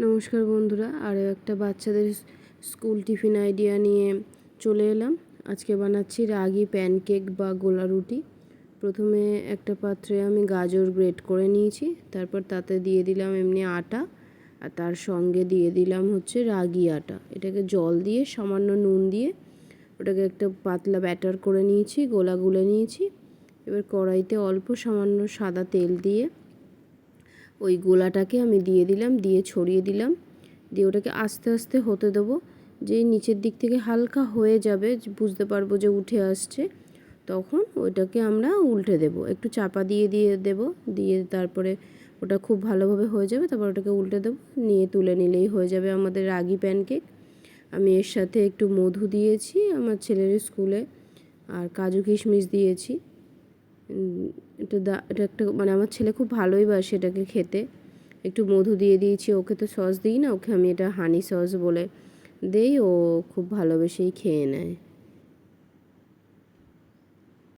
নমস্কার বন্ধুরা, আরও একটা বাচ্চাদের স্কুল টিফিন আইডিয়া নিয়ে চলে এলাম। আজকে বানাচ্ছি রাগি প্যানকেক বা গোলা রুটি। প্রথমে একটা পাত্রে আমি গাজর গ্রেট করে নিয়েছি, তারপর তাতে দিয়ে দিলাম এমনি আটা, আর তার সঙ্গে দিয়ে দিলাম হচ্ছে রাগি আটা। এটাকে জল দিয়ে সামান্য নুন দিয়ে ওটাকে একটা পাতলা ব্যাটার করে নিয়েছি, গোলা গুলে নিয়েছি। এবার কড়াইতে অল্প সামান্য সাদা তেল দিয়ে ওই গোলাটাকে আমি দিয়ে দিলাম, দিয়ে ছড়িয়ে দিলাম, দিয়ে ওটাকে আস্তে আস্তে হতে দেবো। যেই নিচের দিক থেকে হালকা হয়ে যাবে, বুঝতে পারবো যে উঠে আসছে, তখন ওইটাকে আমরা উল্টে দেব, একটু চাপা দিয়ে দিয়ে দেব, দিয়ে তারপরে ওটা খুব ভালোভাবে হয়ে যাবে। তারপর ওটাকে উল্টে দেবো, নিয়ে তুলে নিলেই হয়ে যাবে আমাদের রাগি প্যানকেক। আমি এর সাথে একটু মধু দিয়েছি আমার ছেলের স্কুলে, আর কাজু কিশমিশ দিয়েছি। এটা একটা মানে আমার ছেলে খুব ভালোই বাসে এটাকে খেতে। একটু মধু দিয়ে দিয়েছি, ওকে তো সস দিই না, ওকে আমি এটা হানি সস বলে দেই, ও খুব ভালোবেসেই খেয়ে নেয়।